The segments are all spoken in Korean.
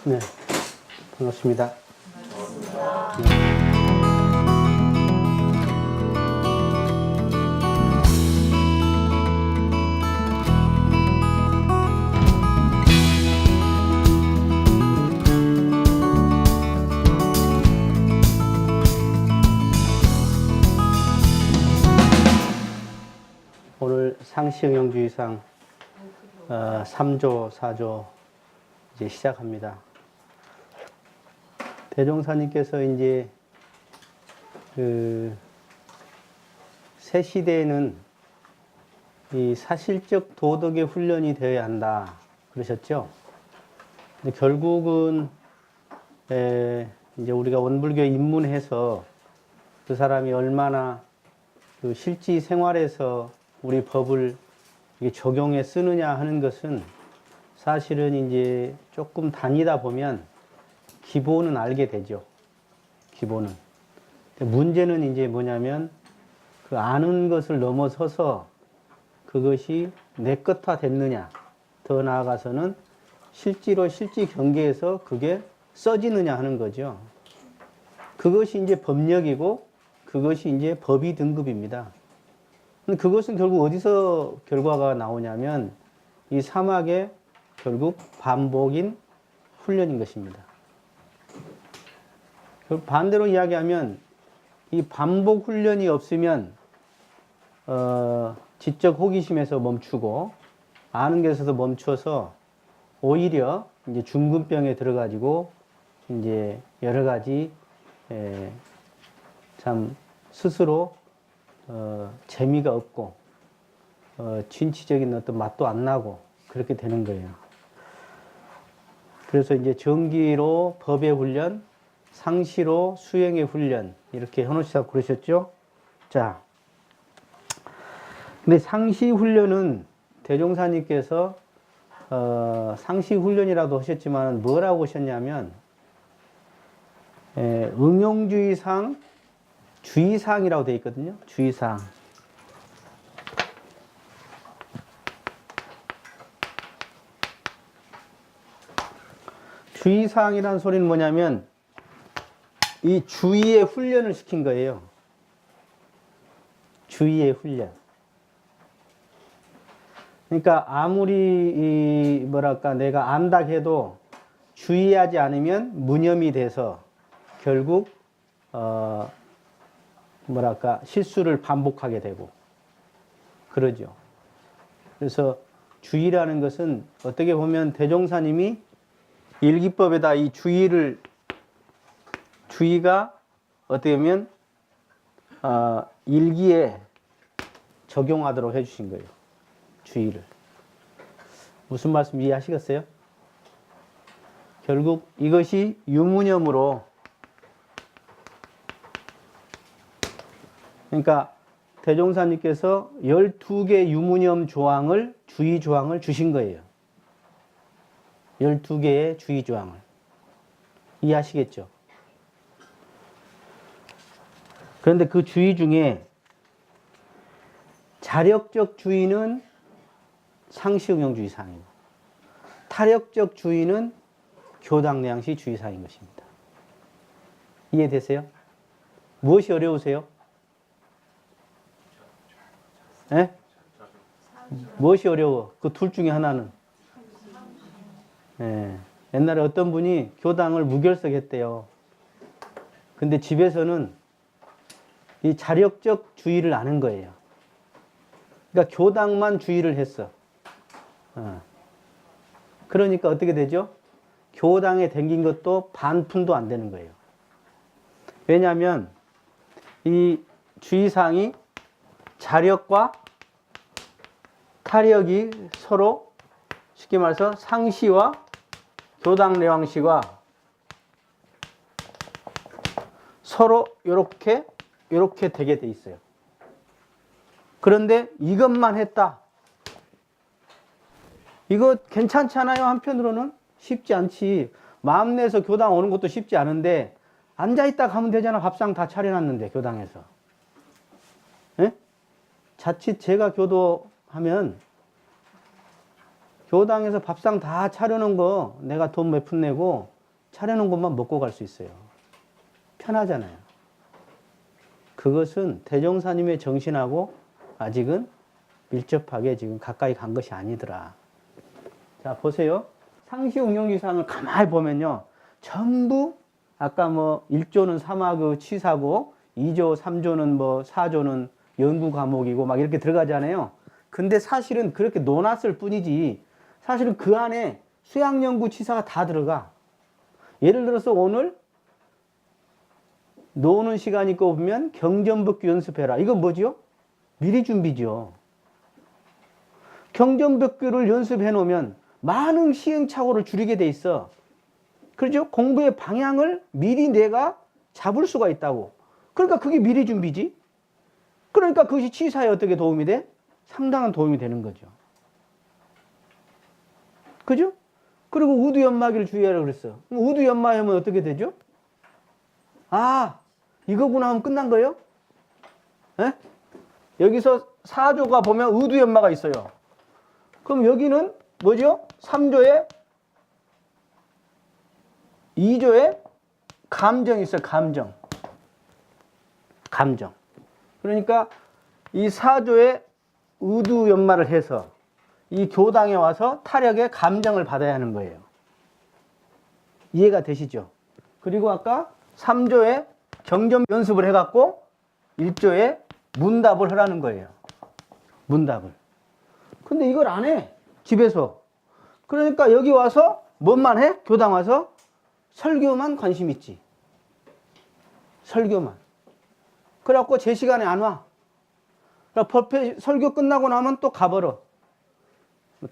네, 반갑습니다. 오늘 상시응용주의상 3조, 4조 이제 시작합니다. 대종사님께서 이제 새 시대에는 이 사실적 도덕의 훈련이 되어야 한다 그러셨죠. 근데 결국은 이제 우리가 원불교에 입문해서 그 사람이 얼마나 그 실지 생활에서 우리 법을 적용해 쓰느냐 하는 것은 사실은 이제 조금 다니다 보면 기본은 알게 되죠. 기본은. 문제는 이제 뭐냐면 그 아는 것을 넘어서서 그것이 내 것화 됐느냐. 더 나아가서는 실제로 실지 경계에서 그게 써지느냐 하는 거죠. 그것이 이제 법력이고 그것이 이제 법의 등급입니다. 그것은 결국 어디서 결과가 나오냐면 이 사막의 결국 반복인 훈련인 것입니다. 반대로 이야기하면 이 반복 훈련이 없으면 지적 호기심에서 멈추고 아는 것에서 멈춰서 오히려 이제 중근병에 들어가지고 이제 여러 가지 참 스스로 재미가 없고 진취적인 어떤 맛도 안 나고 그렇게 되는 거예요. 그래서 이제 정기로 법의 훈련, 상시로 수행의 훈련 이렇게 현호시사 그러셨죠. 자, 근데 상시 훈련은 대종사님께서 상시 훈련이라도 하셨지만 뭐라고 하셨냐면 응용주의상 주의사항이라고 되어 있거든요. 주의사항. 주의사항이라는 소리는 뭐냐면 이 주의의 훈련을 시킨 거예요. 주의의 훈련. 그러니까 아무리 뭐랄까 내가 안다 해도 주의하지 않으면 무념이 돼서 결국 뭐랄까 실수를 반복하게 되고 그러죠. 그래서 주의라는 것은 어떻게 보면 대종사님이 일기법에다 이 주의가 어떻게 보면 일기에 적용하도록 해주신 거예요. 주의를. 무슨 말씀 이해하시겠어요? 결국 이것이 유무념으로 그러니까 대종사님께서 12개 유무념 조항을 주의 조항을 주신 거예요. 12개의 주의 조항을. 이해하시겠죠? 그런데 그 주의 중에 자력적 주의는 상시응용주의 사항이고 타력적 주의는 교당내양시 주의 사항인 것입니다. 이해되세요? 무엇이 어려우세요? 예? 무엇이 어려워? 그 둘 중에 하나는. 예. 옛날에 어떤 분이 교당을 무결석했대요. 근데 집에서는 이 자력적 주의를 아는 거예요. 그러니까 교당만 주의를 했어. 그러니까 어떻게 되죠? 교당에 댕긴 것도 반푼도 안 되는 거예요. 왜냐하면 이 주의사항이 자력과 타력이 서로 쉽게 말해서 상시와 교당내왕시가 서로 이렇게 되게 돼 있어요. 그런데 이것만 했다. 이거 괜찮지 않아요? 한편으로는 쉽지 않지. 마음 내서 교당 오는 것도 쉽지 않은데 앉아있다 가면 되잖아. 밥상 다 차려놨는데 교당에서. 예? 자칫 제가 교도하면 교당에서 밥상 다 차려놓은 거 내가 돈 몇 푼 내고 차려놓은 것만 먹고 갈 수 있어요. 편하잖아요. 그것은 대종사님의 정신하고 아직은 밀접하게 지금 가까이 간 것이 아니더라. 자, 보세요. 상시응용주상을 가만히 보면요. 전부 아까 뭐 1조는 사마그 치사고 2조, 3조는 뭐 4조는 연구 과목이고 막 이렇게 들어가잖아요. 근데 사실은 그렇게 논았을 뿐이지 사실은 그 안에 수양연구 치사가 다 들어가. 예를 들어서 오늘 노는 시간이 꼽으면 경전법규 연습해라. 이건 뭐죠? 미리 준비죠. 경전법규를 연습해 놓으면 많은 시행착오를 줄이게 돼 있어. 그렇죠? 공부의 방향을 미리 내가 잡을 수가 있다고. 그러니까 그게 미리 준비지. 그러니까 그것이 치사에 어떻게 도움이 돼? 상당한 도움이 되는 거죠. 그죠? 그리고 우두연마기를 주의하라 그랬어. 우두연마하면 어떻게 되죠? 아, 이거구나 하면 끝난 거예요? 에? 여기서 4조가 보면 우두연마가 있어요. 그럼 여기는 뭐죠? 3조에 2조에 감정이 있어요. 감정. 감정. 그러니까 이 4조에 우두연마를 해서 이 교당에 와서 타력의 감정을 받아야 하는 거예요. 이해가 되시죠? 그리고 아까 3조에 경전 연습을 해갖고 1조에 문답을 하라는 거예요. 문답을. 근데 이걸 안 해. 집에서. 그러니까 여기 와서 뭔만 해? 교당 와서 설교만 관심 있지. 설교만. 그래갖고 제 시간에 안 와. 법회 설교 끝나고 나면 또 가버려.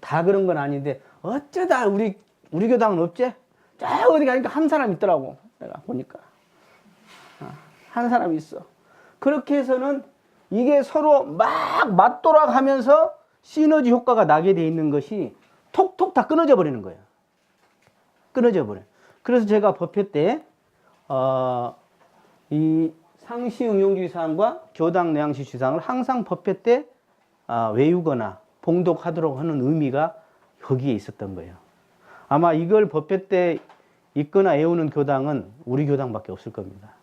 다 그런 건 아닌데 어쩌다 우리 교당은 없지? 저 어디 가니까 한 사람 있더라고. 내가 보니까. 한 사람 있어. 그렇게 해서는 이게 서로 막 맞돌아가면서 시너지 효과가 나게 돼 있는 것이 톡톡 다 끊어져 버리는 거예요. 끊어져 버려. 그래서 제가 법회 때 이 상시응용주의 사항과 교당 내양시 주상을 항상 법회 때 외우거나 봉독하도록 하는 의미가 거기에 있었던 거예요. 아마 이걸 법회 때 읽거나 외우는 교당은 우리 교당밖에 없을 겁니다.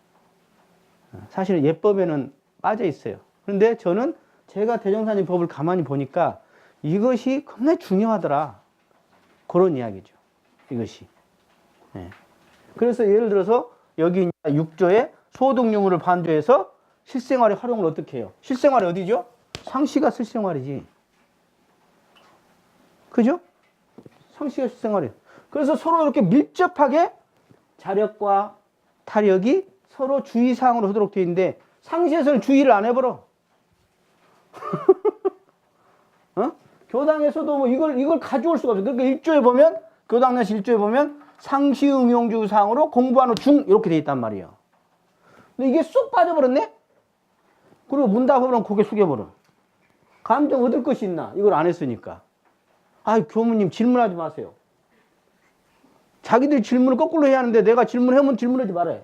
사실은 예법에는 빠져 있어요. 그런데 저는 제가 대종사님 법을 가만히 보니까 이것이 겁나 중요하더라. 그런 이야기죠. 이것이. 네. 그래서 예를 들어서 여기 6조에 소득유무를 반조해서 실생활에 활용을 어떻게 해요? 실생활이 어디죠? 상시가 실생활이지. 그죠? 상시가 실생활이에요. 그래서 서로 이렇게 밀접하게 자력과 타력이 서로 주의사항으로 하도록 되어 있는데 상시에서는 주의를 안 해버려. 어? 교당에서도 뭐 이걸 가져올 수가 없어요. 그러니까 1조에 보면 교당 내시 1조에 보면 상시응용주 사항으로 공부하는 중 이렇게 돼 있단 말이에요. 근데 이게 쏙 빠져버렸네? 그리고 문답하면 고개 숙여버려. 감정 얻을 것이 있나? 이걸 안 했으니까. 교무님 질문하지 마세요. 자기들 질문을 거꾸로 해야 하는데 내가 질문하면 질문하지 말아요.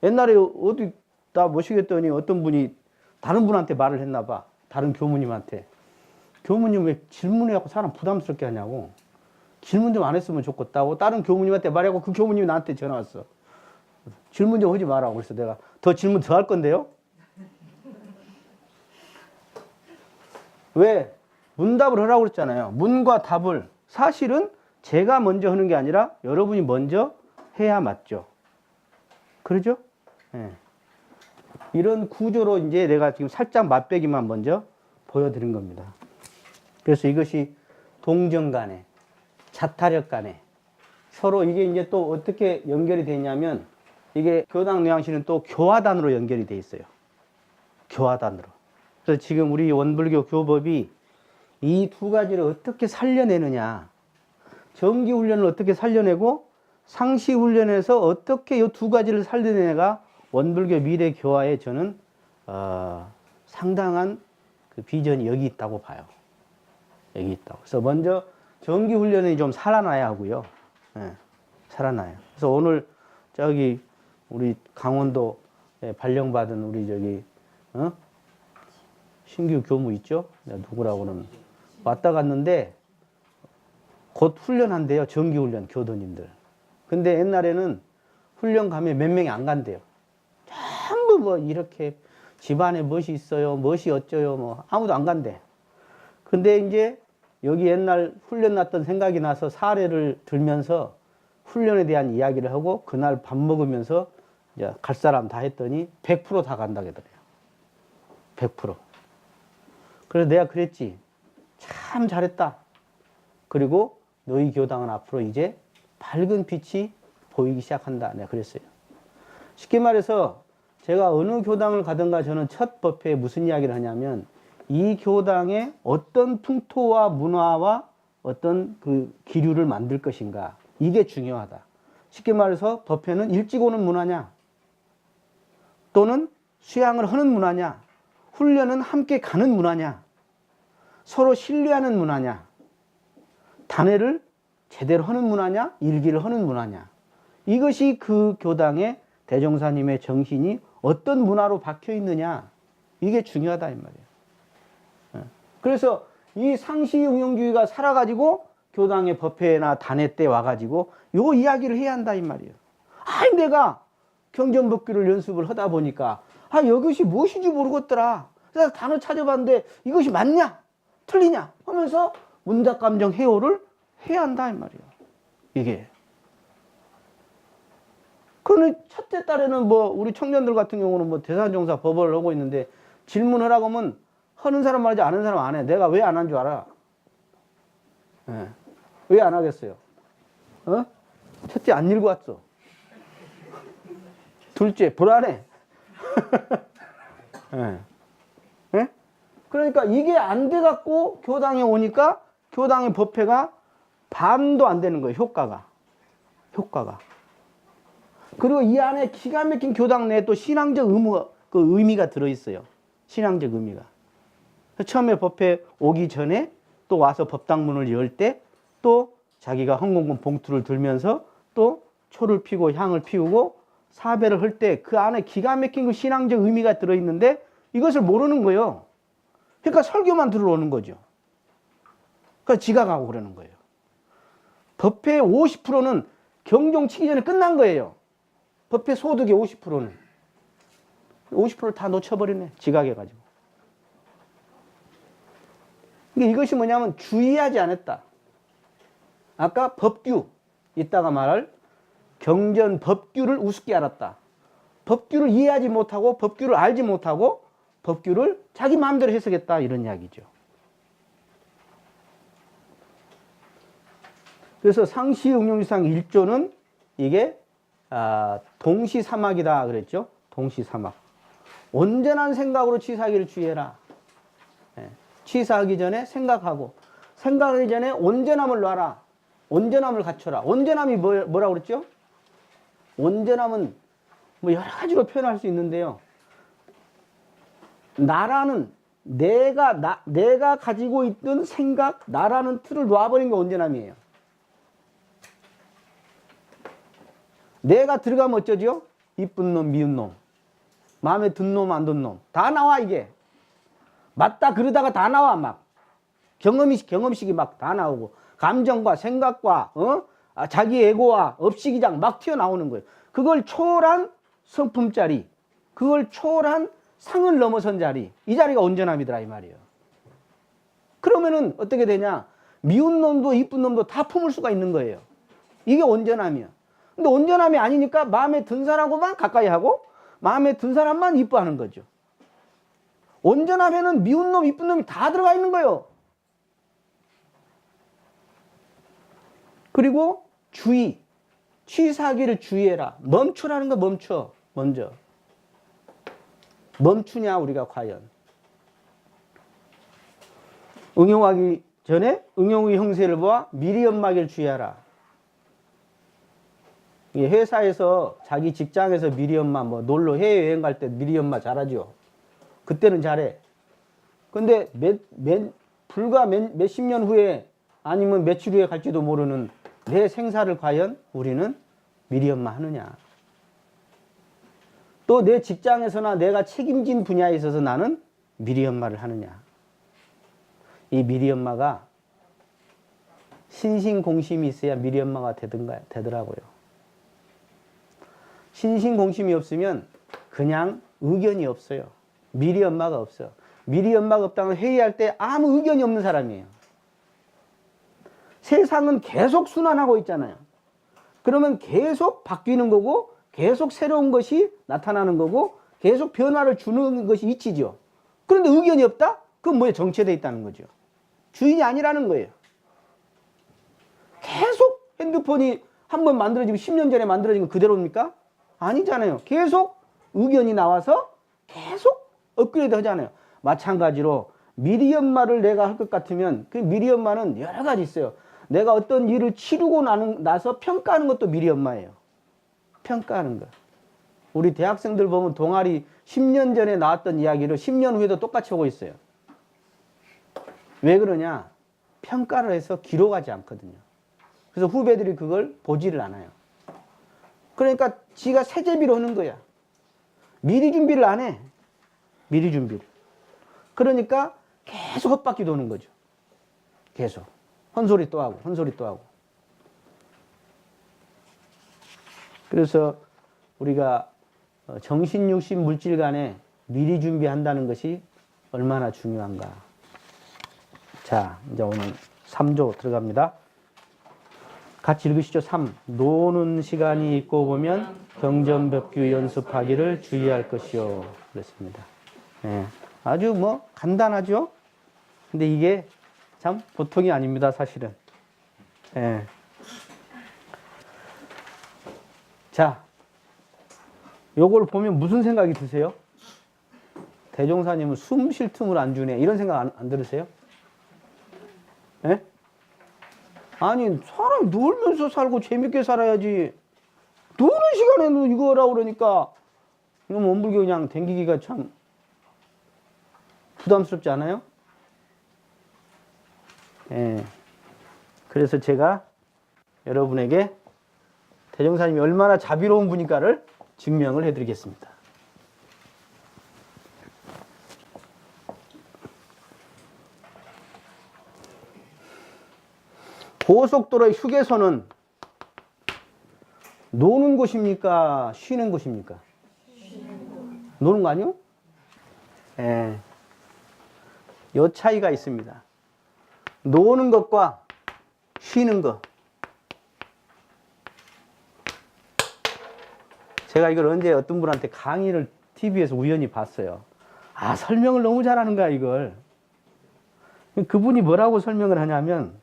옛날에 어디 나 모시겠더니 어떤 분이 다른 분한테 말을 했나 봐. 다른 교무님한테. 교무님 왜 질문해갖고 사람 부담스럽게 하냐고. 질문 좀 안 했으면 좋겠다고 다른 교무님한테 말하고 그 교무님이 나한테 전화 왔어. 질문 좀 하지 마라고. 그래서 내가 더 질문 더 할 건데요. 왜? 문답을 하라고 그랬잖아요. 문과 답을 사실은 제가 먼저 하는 게 아니라 여러분이 먼저 해야 맞죠. 그러죠? 네. 이런 구조로 이제 내가 지금 살짝 맛배기만 먼저 보여드린 겁니다. 그래서 이것이 동정 간에, 자타력 간에 서로 이게 이제 또 어떻게 연결이 되냐면 이게 교당 내양시는 또 교화단으로 연결이 돼 있어요. 교화단으로. 그래서 지금 우리 원불교 교법이 이 두 가지를 어떻게 살려내느냐. 정기훈련을 어떻게 살려내고 상시훈련에서 어떻게 이 두 가지를 살려내가 원불교 미래 교화에 저는 상당한 그 비전이 여기 있다고 봐요. 여기 있다고. 그래서 먼저 정기훈련이 좀 살아나야 하고요. 네, 살아나요. 그래서 오늘 저기 우리 강원도에 발령받은 우리 신규 교무 있죠? 누구라고는 왔다 갔는데 곧 훈련한대요. 정기훈련 교도님들. 근데 옛날에는 훈련 가면 몇 명이 안 간대요. 전부 뭐 이렇게 집안에 무엇이 있어요, 무엇이 어쩌요, 뭐 아무도 안 간대. 근데 이제 여기 옛날 훈련 났던 생각이 나서 사례를 들면서 훈련에 대한 이야기를 하고 그날 밥 먹으면서 이제 갈 사람 다 했더니 100%다 간다고 하더래요. 100%. 그래서 내가 그랬지. 참 잘했다. 그리고 너희 교당은 앞으로 이제 밝은 빛이 보이기 시작한다. 내가 그랬어요. 쉽게 말해서 제가 어느 교당을 가든가 저는 첫 법회에 무슨 이야기를 하냐면 이 교당에 어떤 풍토와 문화와 어떤 그 기류를 만들 것인가. 이게 중요하다. 쉽게 말해서 법회는 일찍 오는 문화냐 또는 수양을 하는 문화냐 훈련은 함께 가는 문화냐 서로 신뢰하는 문화냐 단회를 제대로 하는 문화냐 일기를 하는 문화냐 이것이 그 교당의 대종사님의 정신이 어떤 문화로 박혀 있느냐 이게 중요하다 이 말이에요. 그래서 이 상시응용주의가 살아가지고 교당의 법회나 단회 때 와가지고 요 이야기를 해야 한다 이 말이에요. 아이 내가 경전법규를 연습을 하다 보니까 아 이것이 무엇인지 모르겠더라. 그래서 단어 찾아봤는데 이것이 맞냐 틀리냐 하면서 문답감정 해오를 해야 한다 이 말이에요. 이게. 그는 첫째 딸에는 뭐 우리 청년들 같은 경우는 뭐 대산종사 법을 하고 있는데 질문을 하고 하면 하는 사람 말이지 아는 사람 안 해. 내가 왜 안 한 줄 알아? 네. 왜 안 하겠어요? 어? 첫째 안 읽어왔어. 둘째 불안해. 네. 네? 그러니까 이게 안 돼갖고 교당에 오니까 교당의 법회가 반도 안 되는 거예요. 효과가. 그리고 이 안에 기가 막힌 교당 내에 또 신앙적 의미가 들어있어요. 신앙적 의미가. 처음에 법회 오기 전에 또 와서 법당문을 열 때 또 자기가 헌금금 봉투를 들면서 또 초를 피고 향을 피우고 사배를 할 때 그 안에 기가 막힌 그 신앙적 의미가 들어있는데 이것을 모르는 거예요. 그러니까 설교만 들어오는 거죠. 그러니까 지각하고 그러는 거예요. 법회의 50%는 경종 치기 전에 끝난 거예요. 법회 소득의 50%는. 50%를 다 놓쳐버리네. 지각해가지고. 그러니까 이것이 뭐냐면 주의하지 않았다. 아까 법규, 이따가 말할 경전 법규를 우습게 알았다. 법규를 이해하지 못하고 법규를 알지 못하고 법규를 자기 마음대로 해석했다. 이런 이야기죠. 그래서 상시응용주상 1조는 이게 동시사막이다 그랬죠. 동시사막. 온전한 생각으로 취사하기를 주의해라. 취사하기 전에 생각하고 생각하기 전에 온전함을 놔라. 온전함을 갖춰라. 온전함이 뭐라고 그랬죠? 온전함은 뭐 여러 가지로 표현할 수 있는데요. 나라는 내가 가지고 있던 생각, 나라는 틀을 놔버린 게 온전함이에요. 내가 들어가면 어쩌죠? 이쁜 놈, 미운 놈, 마음에 든 놈, 안 든 놈. 다 나와, 이게. 맞다, 그러다가 다 나와, 막. 경험식이 막 다 나오고. 감정과 생각과, 자기 에고와 업시기장 막 튀어나오는 거예요. 그걸 초월한 성품 자리, 그걸 초월한 상을 넘어선 자리, 이 자리가 온전함이더라, 이 말이에요. 그러면은 어떻게 되냐? 미운 놈도 이쁜 놈도 다 품을 수가 있는 거예요. 이게 온전함이야. 근데 온전함이 아니니까 마음에 든 사람하고만 가까이 하고 마음에 든 사람만 이뻐하는 거죠. 온전함에는 미운 놈, 이쁜 놈이 다 들어가 있는 거예요. 그리고 주의, 취사하기를 주의해라. 멈추라는 거 멈춰, 먼저. 멈추냐 우리가 과연. 응용하기 전에 응용의 형세를 보아 미리 연마하기를 주의하라. 회사에서 자기 직장에서 미리 연마, 뭐 놀러 해외여행 갈 때 미리 연마 잘하죠. 그때는 잘해. 근데 불과 몇십 년 후에 아니면 며칠 후에 갈지도 모르는 내 생사를 과연 우리는 미리 연마 하느냐. 또 내 직장에서나 내가 책임진 분야에 있어서 나는 미리 연마를 하느냐. 이 미리 연마가 신신공심이 있어야 미리 연마가 되더라고요. 신신공심이 없으면 그냥 의견이 없어요. 미리 연마가 없어. 미리 연마가 없다는 회의할 때 아무 의견이 없는 사람이에요. 세상은 계속 순환하고 있잖아요. 그러면 계속 바뀌는 거고 계속 새로운 것이 나타나는 거고 계속 변화를 주는 것이 이치죠. 그런데 의견이 없다? 그건 뭐에 정체되어 있다는 거죠. 주인이 아니라는 거예요. 계속 핸드폰이 한번 만들어지고 10년 전에 만들어진 거 그대로입니까? 아니잖아요. 계속 의견이 나와서 계속 업그레이드 하잖아요. 마찬가지로 미리 연마를 내가 할 것 같으면 그 미리 연마는 여러 가지 있어요. 내가 어떤 일을 치르고 나서 평가하는 것도 미리 연마예요. 평가하는 거. 우리 대학생들 보면 동아리 10년 전에 나왔던 이야기를 10년 후에도 똑같이 하고 있어요. 왜 그러냐? 평가를 해서 기록하지 않거든요. 그래서 후배들이 그걸 보지를 않아요. 그러니까 지가 새제비로 하는 거야. 미리 준비를 안 해. 미리 준비를. 그러니까 계속 헛바퀴 도는 거죠. 계속. 헛소리 또 하고, 헛소리 또 하고. 그래서 우리가 정신, 육신, 물질 간에 미리 준비한다는 것이 얼마나 중요한가. 자, 이제 오늘 3조 들어갑니다. 같이 읽으시죠. 3. 노는 시간이 있고 보면 경전법규 연습하기를 주의할 것이요. 그랬습니다. 네. 아주 뭐 간단하죠? 근데 이게 참 보통이 아닙니다, 사실은. 네. 자, 요걸 보면 무슨 생각이 드세요? 대종사님은 숨 쉴 틈을 안 주네. 이런 생각 안 들으세요? 예? 아니, 사람이 놀면서 살고 재밌게 살아야지. 노는 시간에는 이거라 그러니까, 이놈 원불교 그냥 댕기기가 참 부담스럽지 않아요? 예. 그래서 제가 여러분에게 대종사님이 얼마나 자비로운 분인가를 증명을 해드리겠습니다. 고속도로의 휴게소는 노는 곳입니까? 쉬는 곳입니까? 노는 거 아니요? 예. 요 차이가 있습니다. 노는 것과 쉬는 것. 제가 이걸 언제 어떤 분한테 강의를 TV에서 우연히 봤어요. 아, 설명을 너무 잘하는 거야, 이걸. 그분이 뭐라고 설명을 하냐면,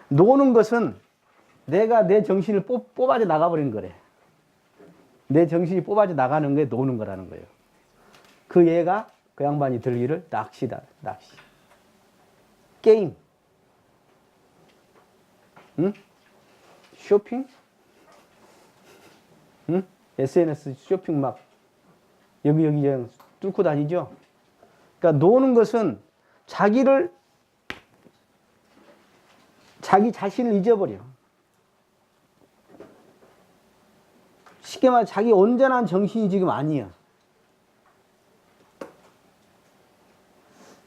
노는 것은 내가 내 정신을 뽑아져 나가버리는 거래. 내 정신이 뽑아져 나가는 게 노는 거라는 거예요. 그 얘가 그 양반이 들기를 낚시다, 낚시. 게임. 응? 쇼핑? 응? SNS 쇼핑 막 여기저기 뚫고 다니죠? 그러니까 노는 것은 자기 자신을 잊어버려. 쉽게 말해 자기 온전한 정신이 지금 아니야.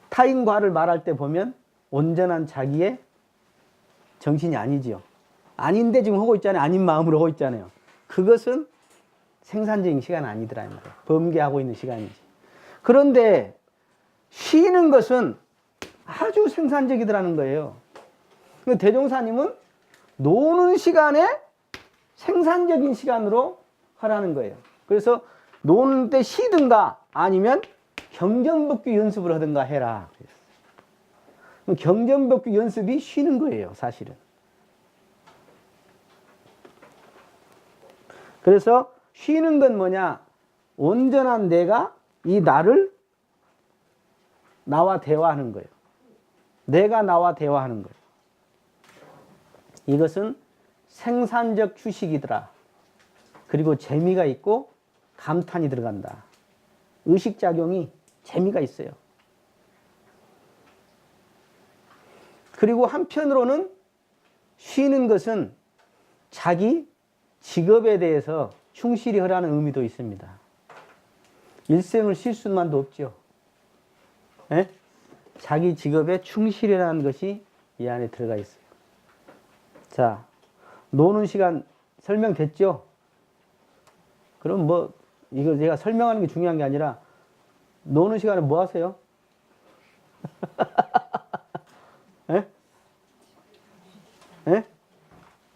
타인과를 말할 때 보면 온전한 자기의 정신이 아니지요. 아닌데 지금 하고 있잖아요. 아닌 마음으로 하고 있잖아요. 그것은 생산적인 시간 아니더라. 범계하고 있는 시간이지. 그런데 쉬는 것은 아주 생산적이더라는 거예요. 대종사님은 노는 시간에 생산적인 시간으로 하라는 거예요. 그래서 노는 때 쉬든가 아니면 경전법규 연습을 하든가 해라. 경전법규 연습이 쉬는 거예요, 사실은. 그래서 쉬는 건 뭐냐? 온전한 내가 이 나를 나와 대화하는 거예요. 내가 나와 대화하는 거예요. 이것은 생산적 휴식이더라. 그리고 재미가 있고 감탄이 들어간다. 의식작용이 재미가 있어요. 그리고 한편으로는 쉬는 것은 자기 직업에 대해서 충실히 하라는 의미도 있습니다. 일생을 쉴 수만도 없죠. 예? 자기 직업에 충실이라는 것이 이 안에 들어가 있어요. 자, 노는 시간 설명됐죠? 그럼 뭐 이거 제가 설명하는 게 중요한 게 아니라 노는 시간에 뭐 하세요? 예? 예?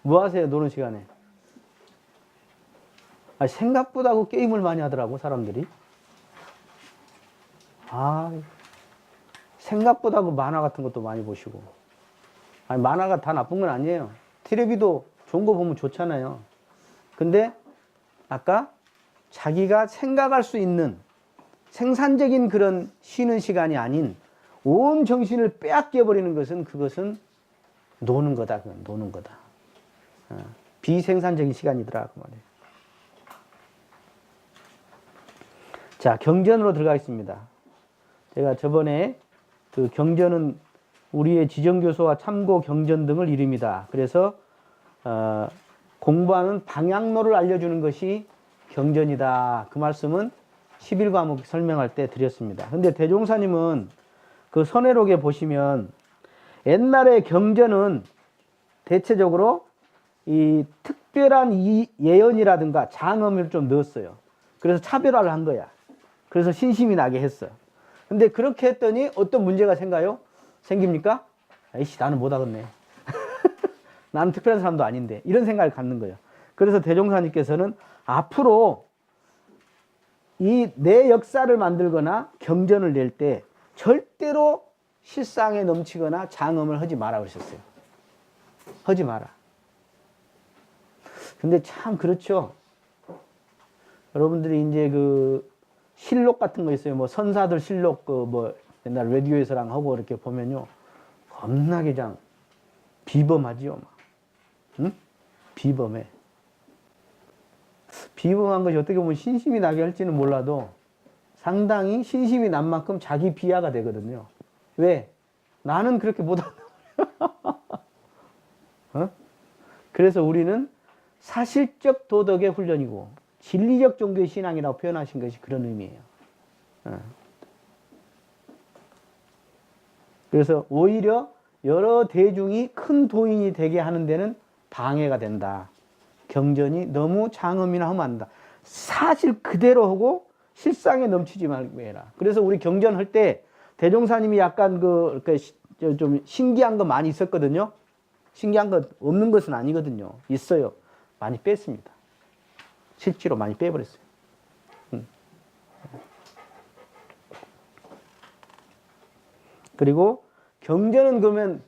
뭐 하세요? 노는 시간에? 아, 생각보다 그 게임을 많이 하더라고 사람들이. 아, 생각보다 그 만화 같은 것도 많이 보시고. 아니, 만화가 다 나쁜 건 아니에요. 테레비도 좋은 거 보면 좋잖아요. 근데 아까 자기가 생각할 수 있는 생산적인 그런 쉬는 시간이 아닌 온 정신을 빼앗겨 버리는 것은 그것은 노는 거다. 그건 노는 거다. 비생산적인 시간이더라 그 말이에요. 자, 경전으로 들어가겠습니다. 제가 저번에 그 경전은 우리의 지정교소와 참고 경전 등을 이룹니다. 그래서 공부하는 방향로를 알려주는 것이 경전이다. 그 말씀은 11과목 설명할 때 드렸습니다. 근데 대종사님은 그 선회록에 보시면 옛날에 경전은 대체적으로 이 특별한 이 예언이라든가 장엄을 좀 넣었어요. 그래서 차별화를 한 거야. 그래서 신심이 나게 했어. 근데 그렇게 했더니 어떤 문제가 생깁니까? 아이씨, 나는 못하겠네. 나는 특별한 사람도 아닌데. 이런 생각을 갖는 거예요. 그래서 대종사님께서는 앞으로 이 내 역사를 만들거나 경전을 낼 때 절대로 실상에 넘치거나 장엄을 하지 마라 그러셨어요. 하지 마라. 근데 참 그렇죠. 여러분들이 이제 그 실록 같은 거 있어요. 뭐 선사들 실록 그 뭐 옛날 라디오에서랑 하고 이렇게 보면요. 겁나게 장 비범하지요. 막. 응? 비범해. 비범한 것이 어떻게 보면 신심이 나게 할지는 몰라도 상당히 신심이 난 만큼 자기 비하가 되거든요. 왜? 나는 그렇게 못한다. 어? 그래서 우리는 사실적 도덕의 훈련이고 진리적 종교의 신앙이라고 표현하신 것이 그런 의미예요. 그래서 오히려 여러 대중이 큰 도인이 되게 하는 데는 방해가 된다. 경전이 너무 장엄이나 하면 안 된다. 사실 그대로 하고 실상에 넘치지 말고 해라. 그래서 우리 경전할 때 대종사님이 약간 좀 신기한 거 많이 있었거든요. 신기한 거 없는 것은 아니거든요. 있어요. 많이 뺐습니다. 실제로 많이 빼버렸어요. 그리고 경전은 그러면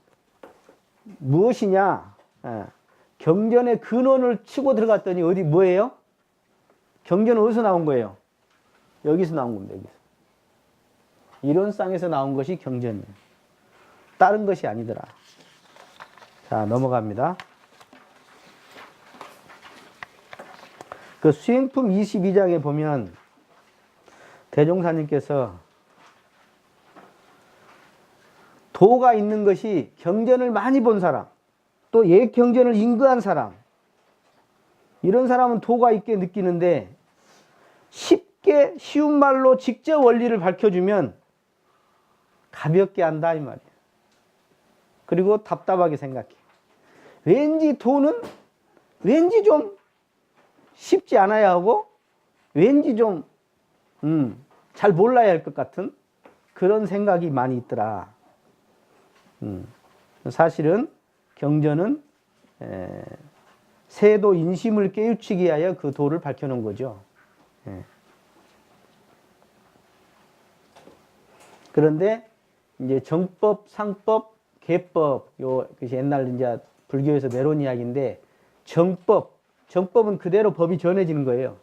무엇이냐? 경전의 근원을 치고 들어갔더니 어디 뭐예요? 경전은 어디서 나온 거예요? 여기서 나온 겁니다. 여기서. 이론상에서 나온 것이 경전이에요. 다른 것이 아니더라. 자, 넘어갑니다. 그 수행품 22장에 보면 대종사님께서 도가 있는 것이 경전을 많이 본 사람, 또 옛 경전을 인거한 사람, 이런 사람은 도가 있게 느끼는데 쉽게 쉬운 말로 직접 원리를 밝혀주면 가볍게 한다 이 말이에요. 그리고 답답하게 생각해. 왠지 도는 왠지 좀 쉽지 않아야 하고 왠지 좀 잘 몰라야 할 것 같은 그런 생각이 많이 있더라. 사실은 경전은 세도 인심을 깨우치기 위하여 그 도를 밝혀놓은 거죠. 그런데 이제 정법, 상법, 계법, 그것이 옛날 이제 불교에서 내론 이야기인데 정법은 그대로 법이 전해지는 거예요.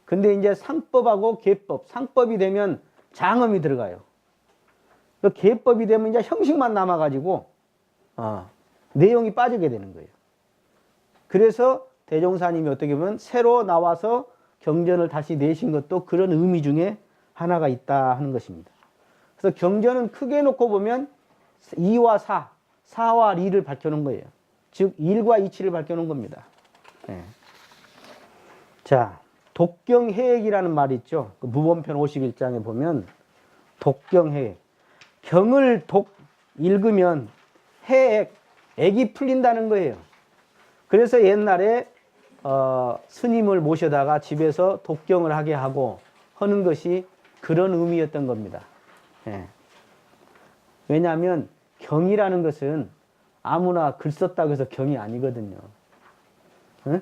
근데 이제 상법하고 계법, 상법이 되면 장엄이 들어가요. 그 계법이 되면 이제 형식만 남아가지고 내용이 빠지게 되는 거예요. 그래서 대종사님이 어떻게 보면 새로 나와서 경전을 다시 내신 것도 그런 의미 중에 하나가 있다 하는 것입니다. 그래서 경전은 크게 놓고 보면 2와 4, 4와 리를 밝혀놓은 거예요. 즉 1과 이치를 밝혀놓은 겁니다. 네. 자, 독경해액이라는 말이 있죠. 그 무본편 51장에 보면 독경해액. 경을 읽으면 해액, 액이 풀린다는 거예요. 그래서 옛날에 스님을 모셔다가 집에서 독경을 하게 하고 하는 것이 그런 의미였던 겁니다. 예. 왜냐하면 경이라는 것은 아무나 글 썼다고 해서 경이 아니거든요. 응?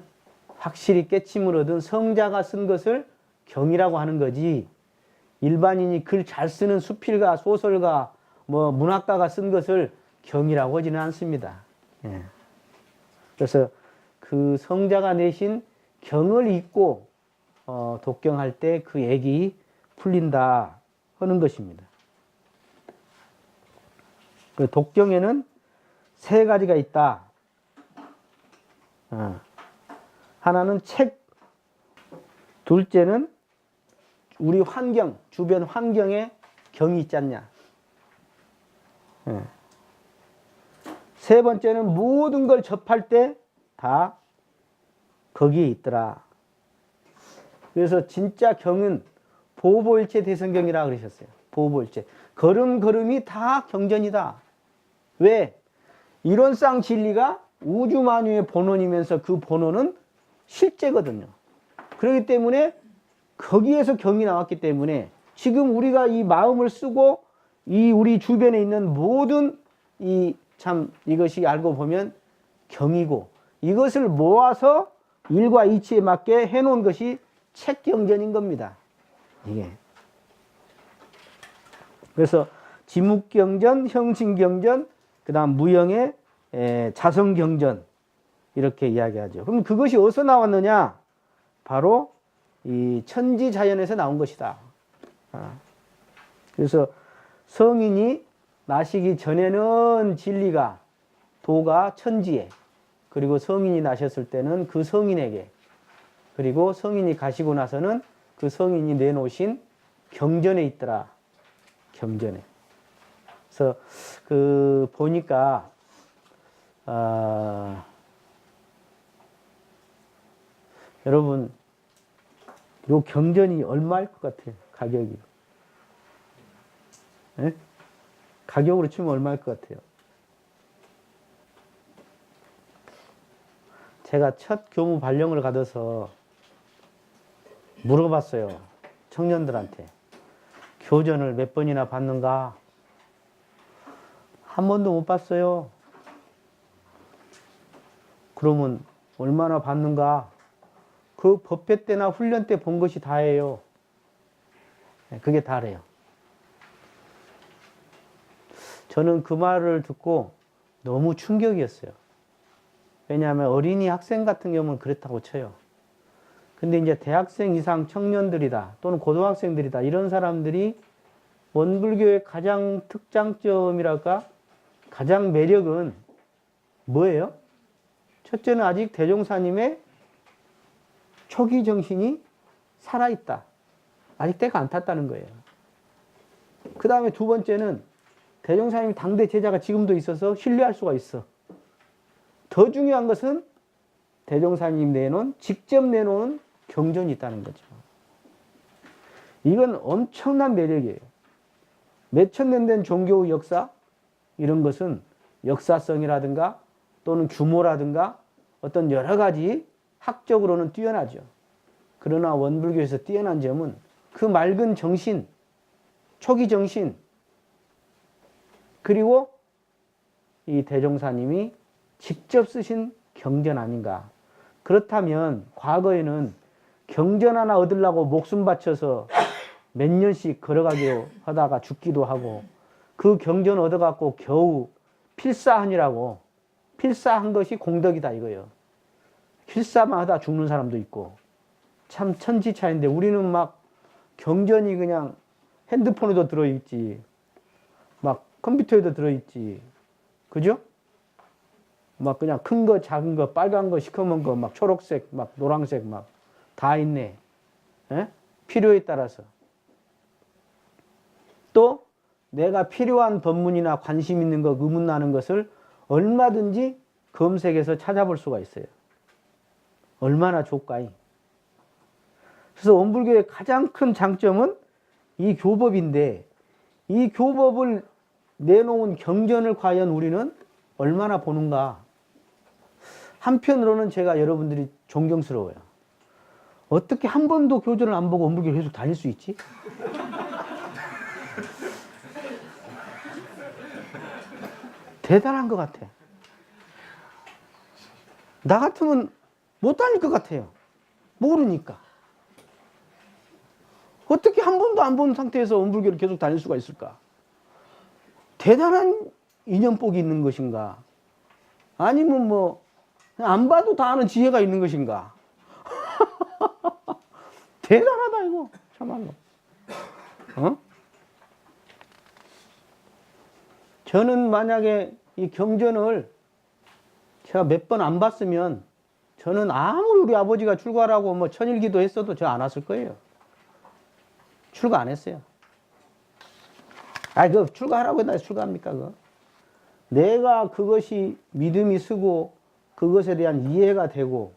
확실히 깨침을 얻은 성자가 쓴 것을 경이라고 하는 거지, 일반인이 글 잘 쓰는 수필가, 소설가, 뭐 문학가가 쓴 것을 경이라고 하지는 않습니다. 예. 그래서 그 성자가 내신 경을 읽고 독경할 때 그 액이 풀린다 하는 것입니다. 그 독경에는 세 가지가 있다. 하나는 책, 둘째는 우리 환경, 주변 환경에 경이 있지 않냐. 세 번째는 모든 걸 접할 때 다 거기에 있더라. 그래서 진짜 경은 보보일체 대성경이라 그러셨어요. 보보일체. 걸음걸음이 다 경전이다. 왜? 이론상 진리가 우주만유의 본원이면서 그 본원은 실제거든요. 그렇기 때문에 거기에서 경이 나왔기 때문에 지금 우리가 이 마음을 쓰고 이 우리 주변에 있는 모든 이것이 알고 보면 경이고, 이것을 모아서 일과 이치에 맞게 해놓은 것이 책경전인 겁니다. 이게. 그래서 지묵경전, 형신경전, 그 다음 무형의 자성경전, 이렇게 이야기하죠. 그럼 그것이 어디서 나왔느냐? 바로 이 천지자연에서 나온 것이다. 그래서 성인이 나시기 전에는 진리가, 도가 천지에, 그리고 성인이 나셨을 때는 그 성인에게, 그리고 성인이 가시고 나서는 그 성인이 내놓으신 경전에 있더라. 경전에. 그래서 보니까 여러분, 요 경전이 얼마일 것 같아요? 가격이. 네? 가격으로 치면 얼마일 것 같아요? 제가 첫 교무 발령을 받아서 물어봤어요. 청년들한테. 교전을 몇 번이나 받는가? 한 번도 못 봤어요. 그러면 얼마나 받는가? 그 법회 때나 훈련 때 본 것이 다예요. 그게 다래요. 저는 그 말을 듣고 너무 충격이었어요. 왜냐하면 어린이 학생 같은 경우는 그렇다고 쳐요. 근데 이제 대학생 이상 청년들이다, 또는 고등학생들이다, 이런 사람들이 원불교의 가장 특장점이랄까? 가장 매력은 뭐예요? 첫째는 아직 대종사님의 초기 정신이 살아있다. 아직 때가 안 탔다는 거예요. 그 다음에 두 번째는 대종사님 당대 제자가 지금도 있어서 신뢰할 수가 있어. 더 중요한 것은 대종사님 직접 내놓은 경전이 있다는 거죠. 이건 엄청난 매력이에요. 몇천 년 된 종교의 역사, 이런 것은 역사성이라든가 또는 규모라든가 어떤 여러 가지 학적으로는 뛰어나죠. 그러나 원불교에서 뛰어난 점은 그 맑은 정신, 초기 정신, 그리고 이 대종사님이 직접 쓰신 경전 아닌가. 그렇다면 과거에는 경전 하나 얻으려고 목숨 바쳐서 몇 년씩 걸어가기로 하다가 죽기도 하고, 그 경전 얻어갖고 겨우 필사하니라고, 필사한 것이 공덕이다 이거예요. 필사만 하다 죽는 사람도 있고, 참 천지차이인데 우리는 막 경전이 그냥 핸드폰에도 들어있지, 막 컴퓨터에도 들어있지, 그죠? 막 그냥 큰 거, 작은 거, 빨간 거, 시커먼 거, 막 초록색, 막 노란색, 막 다 있네. 에? 필요에 따라서. 또 내가 필요한 법문이나 관심 있는 거, 의문나는 것을 얼마든지 검색해서 찾아볼 수가 있어요. 얼마나 좋을까이. 그래서 원불교의 가장 큰 장점은 이 교법인데, 이 교법을 내놓은 경전을 과연 우리는 얼마나 보는가. 한편으로는 제가 여러분들이 존경스러워요. 어떻게 한 번도 교전을 안 보고 원불교를 계속 다닐 수 있지? 대단한 것 같아. 나 같으면 못 다닐 것 같아요. 모르니까. 어떻게 한 번도 안 본 상태에서 원불교를 계속 다닐 수가 있을까? 대단한 인연복이 있는 것인가? 아니면 뭐 안 봐도 다 아는 지혜가 있는 것인가? 대단하다 이거 참말로. 어? 저는 만약에 이 경전을 제가 몇 번 안 봤으면 저는 아무리 우리 아버지가 출가하라고 뭐 천일기도 했어도 저 안 왔을 거예요. 출가 안 했어요. 그 출가하라고 했나 출가합니까 그거? 내가 그것이 믿음이 서고 그것에 대한 이해가 되고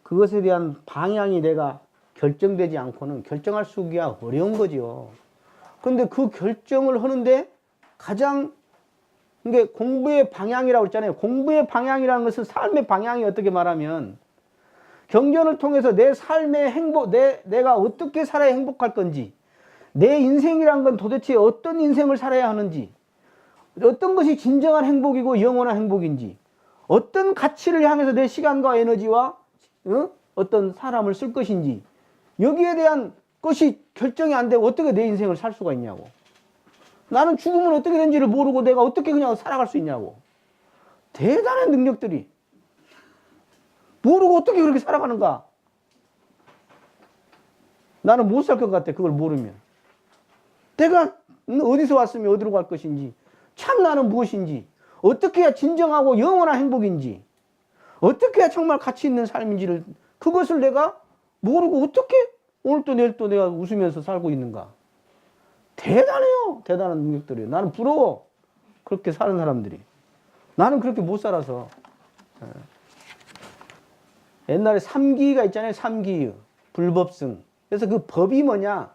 그것에 대한 방향이 내가 결정되지 않고는 결정할 수가 어려운 거죠. 그런데 그 결정을 하는데 가장 이게 공부의 방향이라고 했잖아요. 공부의 방향이라는 것은 삶의 방향이 어떻게 말하면 경전을 통해서 내 삶의 행복, 내가 어떻게 살아야 행복할 건지, 내 인생이란 건 도대체 어떤 인생을 살아야 하는지, 어떤 것이 진정한 행복이고 영원한 행복인지, 어떤 가치를 향해서 내 시간과 에너지와 어떤 사람을 쓸 것인지, 여기에 대한 것이 결정이 안 되고 어떻게 내 인생을 살 수가 있냐고. 나는 죽으면 어떻게 된지를 모르고 내가 어떻게 그냥 살아갈 수 있냐고. 대단한 능력들이. 모르고 어떻게 그렇게 살아가는가. 나는 못 살 것 같아 그걸 모르면. 내가 어디서 왔으면 어디로 갈 것인지, 참 나는 무엇인지, 어떻게 해야 진정하고 영원한 행복인지, 어떻게 해야 정말 가치 있는 삶인지를, 그것을 내가 모르고 어떻게 오늘 또 내일 또 내가 웃으면서 살고 있는가. 대단해요. 대단한 능력들이에요. 나는 부러워. 그렇게 사는 사람들이. 나는 그렇게 못 살아서. 옛날에 삼기가 있잖아요. 삼기. 불법승. 그래서 그 법이 뭐냐.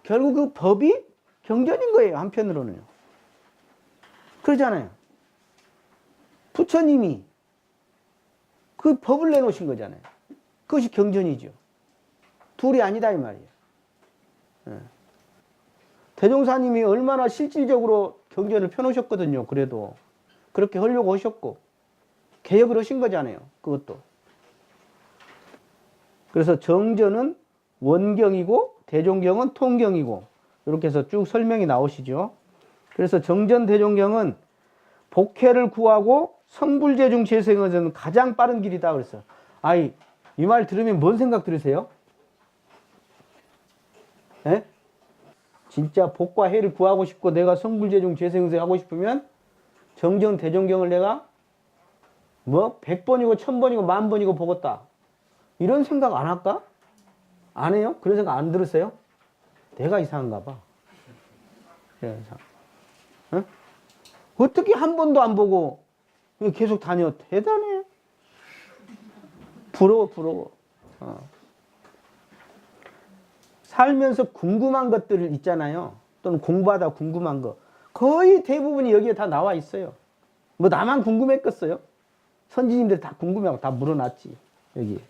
결국 그 법이 경전인 거예요. 한편으로는요. 그러잖아요. 부처님이 그 법을 내놓으신 거잖아요. 그것이 경전이죠. 둘이 아니다 이 말이에요. 대종사님이 얼마나 실질적으로 경전을 펴놓으셨거든요. 그래도 그렇게 하려고 하셨고 개혁을 하신 거잖아요. 그것도. 그래서 정전은 원경이고 대종경은 통경이고 이렇게 해서 쭉 설명이 나오시죠. 그래서 정전 대종경은 복회를 구하고 성불재중 재생은 가장 빠른 길이다 그랬어요. 아이, 이 말 들으면 뭔 생각 들으세요? 에? 진짜 복과 해를 구하고 싶고 내가 성불재중 재생을 하고 싶으면 정전 대종경을 내가 뭐 100번이고 1000번이고 10,000번이고 보겠다. 이런 생각 안 할까? 안 해요? 그런 생각 안 들으세요? 내가 이상한가 봐. 내가 이상. 어? 어떻게 한 번도 안 보고 계속 다녀? 대단해. 부러워. 살면서 궁금한 것들 있잖아요. 또는 공부하다 궁금한 거. 거의 대부분이 여기에 다 나와 있어요. 뭐 나만 궁금했겠어요? 선지님들 다 궁금해하고 다 물어놨지. 여기.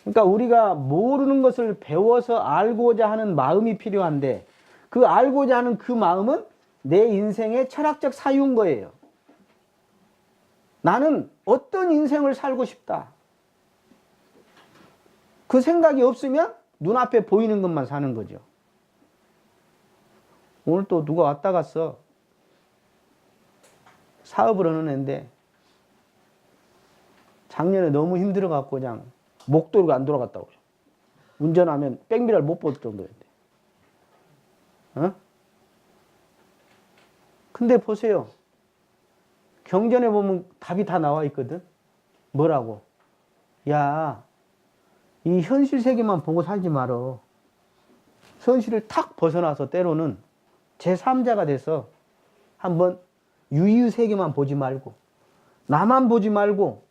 그러니까 우리가 모르는 것을 배워서 알고자 하는 마음이 필요한데 그 알고자 하는 그 마음은 내 인생의 철학적 사유인 거예요. 나는 어떤 인생을 살고 싶다. 그 생각이 없으면 눈앞에 보이는 것만 사는 거죠. 오늘 또 누가 왔다 갔어. 사업을 하는 애인데 작년에 너무 힘들어갖고 그냥 목도리가 안 돌아갔다고. 운전하면 백미러를 못 볼 정도였대. 어? 근데 보세요. 경전에 보면 답이 다 나와 있거든. 뭐라고? 야, 이 현실 세계만 보고 살지 말어. 현실을 탁 벗어나서 때로는 제3자가 돼서 한번 유의의 세계만 보지 말고 나만 보지 말고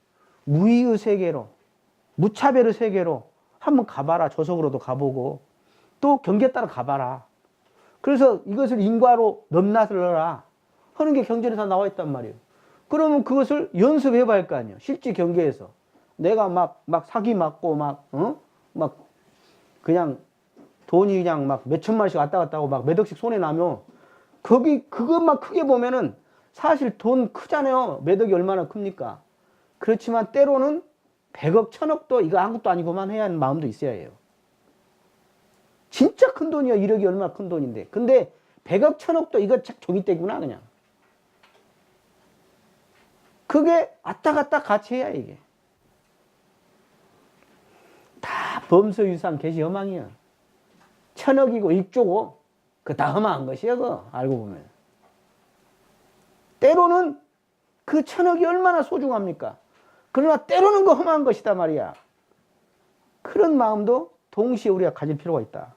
무의의 세계로 무차별의 세계로 한번 가봐라. 조석으로도 가보고 또 경계에 따라 가봐라. 그래서 이것을 인과로 넘나들어라 하는 게 경전에 다 나와 있단 말이에요. 그러면 그것을 연습해 봐야 할 거 아니에요. 실제 경기에서. 내가 막 사기 맞고 막 그냥 돈이 그냥 막 몇천만씩 왔다 갔다 하고 막 몇 억씩 손에 나면 그것만 크게 보면은 사실 돈 크잖아요. 몇 억이 얼마나 큽니까? 그렇지만 때로는 100억, 1000억도 이거 아무것도 아니고만 해야 하는 마음도 있어야 해요. 진짜 큰 돈이야. 1억이 얼마나 큰 돈인데. 근데 100억, 1000억도 이거 착 종이떼구나 그냥. 그게 왔다 갔다 같이 해야 이게. 다 범서유산 개시 허망이야. 1000억이고 1조고 그 다 허망한 것이야 그거 알고 보면. 때로는 그 1000억이 얼마나 소중합니까? 그러나 때로는 그 험한 것이다 말이야. 그런 마음도 동시에 우리가 가질 필요가 있다.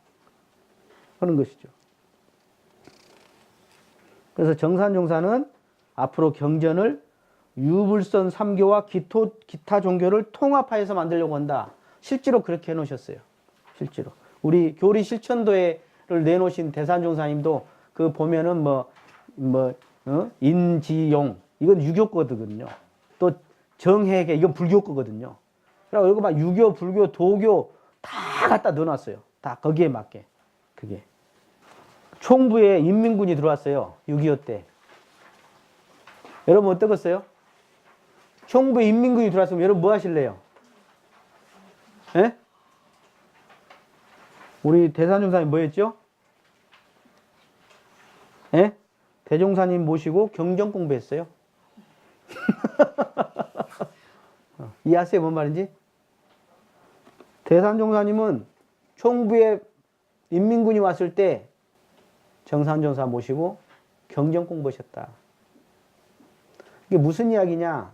그런 것이죠. 그래서 정산종사는 앞으로 경전을 유불선 3교와 기타 종교를 통합하여서 만들려고 한다. 실제로 그렇게 해놓으셨어요. 실제로. 우리 교리 실천도회를 내놓으신 대산종사님도 그 보면은 인지용 이건 유교 거거든요. 또 정회계 이건 불교 거거든요. 그리고 이거 막 유교, 불교, 도교 다 갖다 넣어놨어요. 다 거기에 맞게. 그게. 총부에 인민군이 들어왔어요. 6.25 때. 여러분 어떠겠어요? 총부에 인민군이 들어왔으면 여러분 뭐 하실래요? 예? 우리 대산종사님 뭐 했죠? 예? 대종사님 모시고 경전 공부했어요. 이해하세요? 뭔 말인지? 대산종사님은 총부에 인민군이 왔을 때 정산종사 모시고 경전 공부하셨다. 이게 무슨 이야기냐?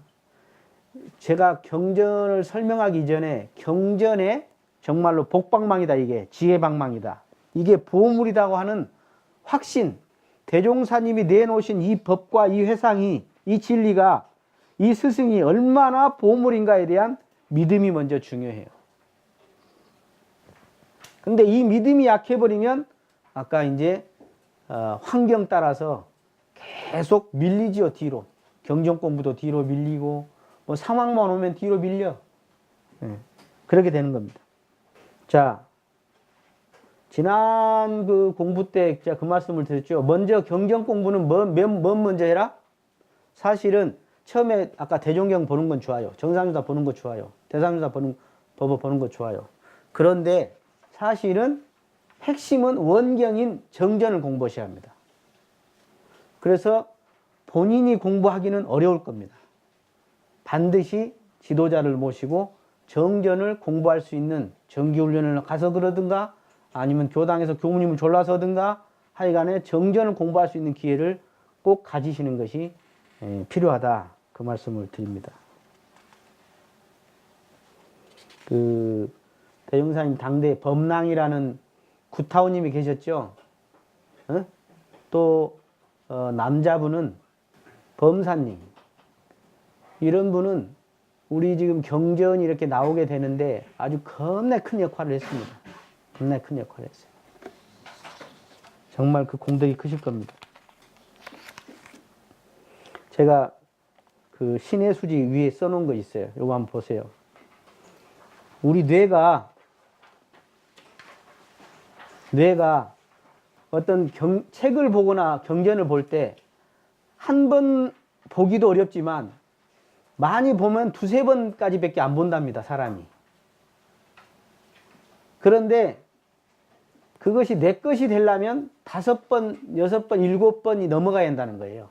제가 경전을 설명하기 전에 경전에 정말로 복방망이다 이게 지혜방망이다. 이게 보물이라고 하는 확신. 대종사님이 내놓으신 이 법과 이 회상이 이 진리가 이 스승이 얼마나 보물인가에 대한 믿음이 먼저 중요해요. 근데 이 믿음이 약해버리면 아까 이제 환경 따라서 계속 밀리지요. 뒤로. 경전 공부도 뒤로 밀리고 뭐 상황만 오면 뒤로 밀려. 그렇게 되는 겁니다. 자, 지난 그 공부 때 제가 그 말씀을 드렸죠. 먼저 경전 공부는 뭐 먼저 해라? 사실은 처음에 아까 대종경 보는 건 좋아요. 정산조사 보는 거 좋아요. 대산조사 보는 거 좋아요. 그런데 사실은 핵심은 원경인 정전을 공부하셔야 합니다. 그래서 본인이 공부하기는 어려울 겁니다. 반드시 지도자를 모시고 정전을 공부할 수 있는 정기훈련을 가서 그러든가 아니면 교당에서 교무님을 졸라서 하든가 하여간에 정전을 공부할 수 있는 기회를 꼭 가지시는 것이 필요하다. 그 말씀을 드립니다. 그 대종사님 당대 범랑이라는 구타오님이 계셨죠. 또 남자분은 범사님. 이런 분은 우리 지금 경전이 이렇게 나오게 되는데 아주 겁나 큰 역할을 했습니다. 겁나 큰 역할을 했어요. 정말 그 공덕이 크실 겁니다. 제가 그 신의 수지 위에 써놓은 거 있어요. 이거 한번 보세요. 우리 뇌가 어떤 책을 보거나 경전을 볼 때 한 번 보기도 어렵지만 많이 보면 두세 번까지 밖에 안 본답니다. 사람이. 그런데 그것이 내 것이 되려면 5번, 6번, 7번이 넘어가야 한다는 거예요.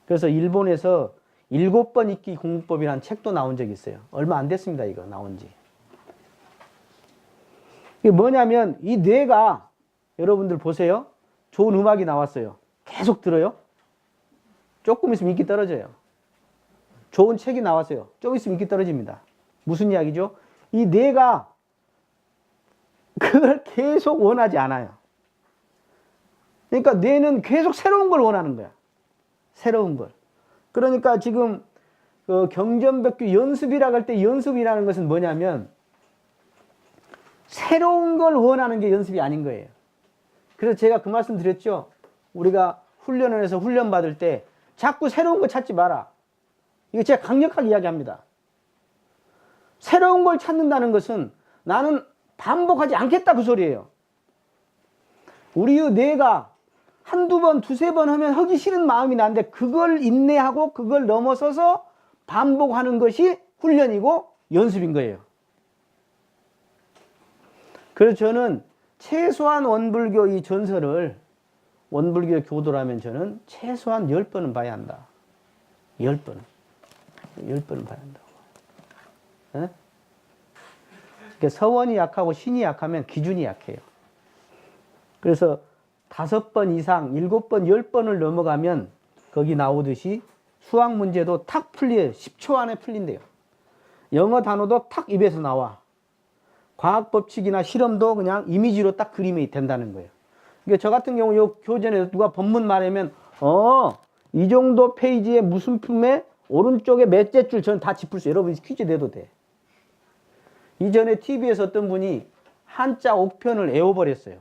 그래서 일본에서 7번 읽기 공부법이라는 책도 나온 적이 있어요. 얼마 안 됐습니다. 이거 나온 지. 이게 뭐냐면 이 뇌가 여러분들 보세요. 좋은 음악이 나왔어요. 계속 들어요. 조금 있으면 인기 떨어져요. 좋은 책이 나왔어요. 좀 있으면 인기 떨어집니다. 무슨 이야기죠? 이 뇌가 그걸 계속 원하지 않아요. 그러니까 뇌는 계속 새로운 걸 원하는 거야. 새로운 걸. 그러니까 지금 그 경전벽규 연습이라고 할 때 연습이라는 것은 뭐냐면 새로운 걸 원하는 게 연습이 아닌 거예요. 그래서 제가 그 말씀 드렸죠. 우리가 훈련을 해서 훈련 받을 때 자꾸 새로운 거 찾지 마라. 이거 제가 강력하게 이야기합니다. 새로운 걸 찾는다는 것은 나는 반복하지 않겠다 그 소리예요. 우리의 뇌가 한두 번, 두세 번 하면 하기 싫은 마음이 나는데 그걸 인내하고 그걸 넘어서서 반복하는 것이 훈련이고 연습인 거예요. 그래서 저는 최소한 원불교 이 전설을 원불교 교도라면 저는 최소한 10번은 봐야 한다. 10번은. 10번은 봐야 한다고. 예? 그러니까 서원이 약하고 신이 약하면 기준이 약해요. 그래서 5번 이상, 7번, 10번을 넘어가면 거기 나오듯이 수학 문제도 탁 풀려요. 10초 안에 풀린대요. 영어 단어도 탁 입에서 나와. 과학 법칙이나 실험도 그냥 이미지로 딱 그림이 된다는 거예요. 그러니까 저 같은 경우 요 교재에서 누가 본문 말하면 이 정도 페이지에 무슨 품에 오른쪽에 몇째 줄 저는 다 짚을 수 있어요. 여러분 퀴즈 내도 돼. 이전에 TV에서 어떤 분이 한자 옥편을 외워버렸어요.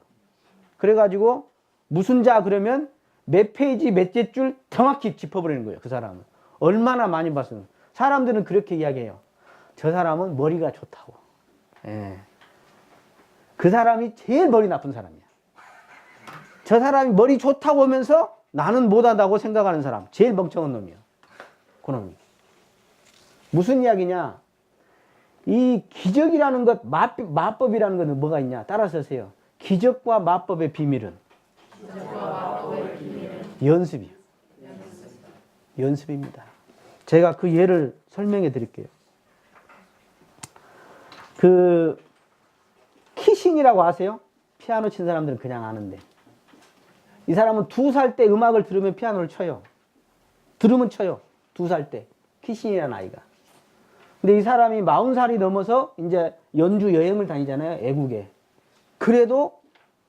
그래가지고 무슨 자 그러면 몇 페이지 몇째 줄 정확히 짚어버리는 거예요. 그 사람은. 얼마나 많이 봤어요. 사람들은 그렇게 이야기해요. 저 사람은 머리가 좋다고. 예. 그 사람이 제일 머리 나쁜 사람이야. 저 사람이 머리 좋다고 하면서 나는 못한다고 생각하는 사람. 제일 멍청한 놈이야. 그놈이. 무슨 이야기냐. 이 기적이라는 것, 마법이라는 것은 뭐가 있냐. 따라서 하세요. 기적과 마법의 비밀은? 연습이요. 연습입니다. 제가 그 예를 설명해 드릴게요. 키싱이라고 아세요? 피아노 친 사람들은 그냥 아는데. 이 사람은 2살 때 음악을 들으면 피아노를 쳐요. 들으면 쳐요. 2살 때. 키싱이라는 아이가. 근데 이 사람이 40살이 넘어서 이제 연주 여행을 다니잖아요. 애국에. 그래도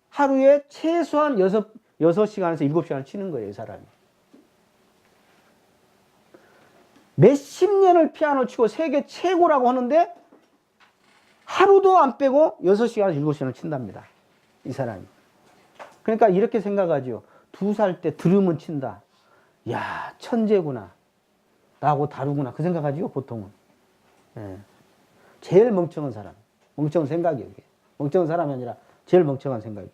하루에 최소한 6시간에서 7시간을 치는 거예요. 이 사람이. 몇십 년을 피아노 치고 세계 최고라고 하는데 하루도 안 빼고 6시간, 7시간을 친답니다. 이 사람이. 그러니까 이렇게 생각하죠. 2살 때 들으면 친다. 야, 천재구나. 나하고 다르구나. 그 생각하지요, 보통은. 예. 제일 멍청한 사람. 멍청한 생각이에요. 이게. 멍청한 사람이 아니라 제일 멍청한 생각이에요.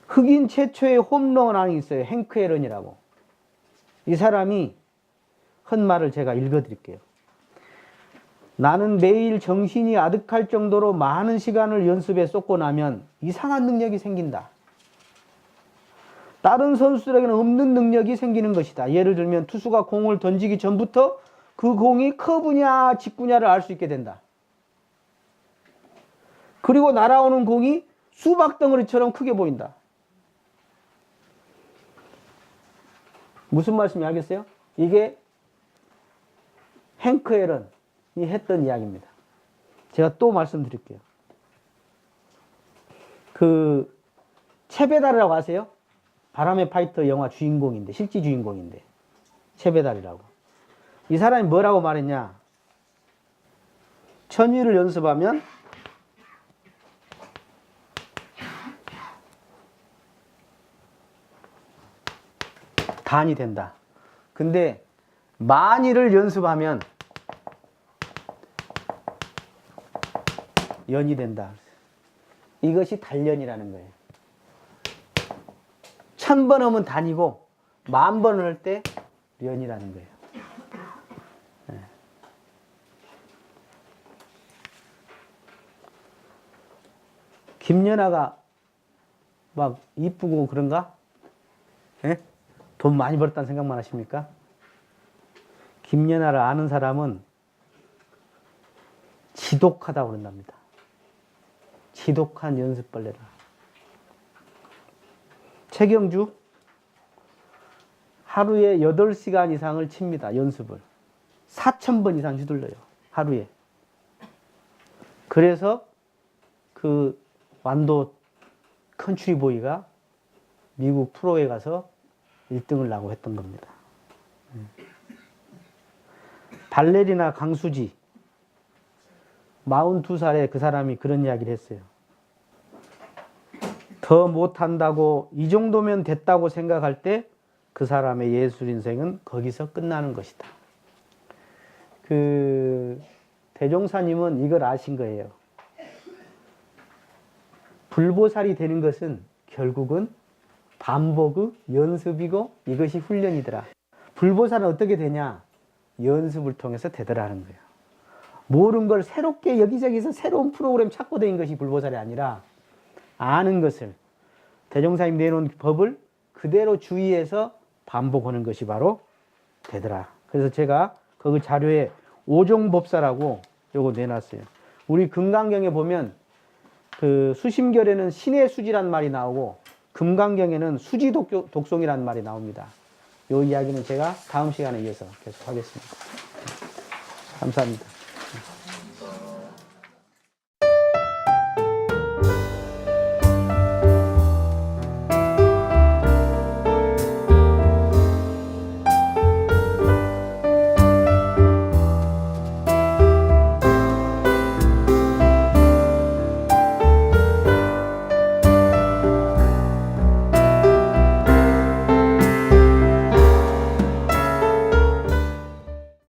흑인 최초의 홈런왕이 있어요. 행크 앨런이라고. 이 사람이 한 말을 제가 읽어드릴게요. 나는 매일 정신이 아득할 정도로 많은 시간을 연습에 쏟고 나면 이상한 능력이 생긴다. 다른 선수들에게는 없는 능력이 생기는 것이다. 예를 들면 투수가 공을 던지기 전부터 그 공이 커브냐 직구냐를 알 수 있게 된다. 그리고 날아오는 공이 수박 덩어리처럼 크게 보인다. 무슨 말씀인지 알겠어요? 이게 행크 앨런이 했던 이야기입니다. 제가 또 말씀드릴게요. 채배달이라고 아세요? 바람의 파이터 영화 주인공인데, 실제 주인공인데, 채배달이라고. 이 사람이 뭐라고 말했냐? 천일을 연습하면 단이 된다. 근데 만일을 연습하면 연이 된다. 이것이 단련이라는 거예요. 1000번 하면 단이고 10,000번을 할 때 연이라는 거예요. 네. 김연아가 막 이쁘고 그런가? 네? 돈 많이 벌었다는 생각만 하십니까? 김연아를 아는 사람은 지독하다고 그런답니다. 지독한 연습벌레다. 최경주 하루에 8시간 이상을 칩니다. 연습을. 4,000번 이상 휘둘러요. 하루에. 그래서 그 완도 컨츄리 보이가 미국 프로에 가서 1등을 나고 했던 겁니다. 발레리나 강수지 42살에 그 사람이 그런 이야기를 했어요. 더 못한다고 이 정도면 됐다고 생각할 때 그 사람의 예술 인생은 거기서 끝나는 것이다. 그 대종사님은 이걸 아신 거예요. 불보살이 되는 것은 결국은 반복의 연습이고 이것이 훈련이더라. 불보살은 어떻게 되냐? 연습을 통해서 되더라는 거예요. 모르는 걸 새롭게 여기저기서 새로운 프로그램 찾고 다니는 것이 불보살이 아니라 아는 것을 대종사님 내놓은 법을 그대로 주의해서 반복하는 것이 바로 되더라. 그래서 제가 그 자료에 오종법사라고 요거 내놨어요. 우리 금강경에 보면 그 수심결에는 신의 수지란 말이 나오고 금강경에는 수지 독송이란 말이 나옵니다. 요 이야기는 제가 다음 시간에 이어서 계속 하겠습니다. 감사합니다.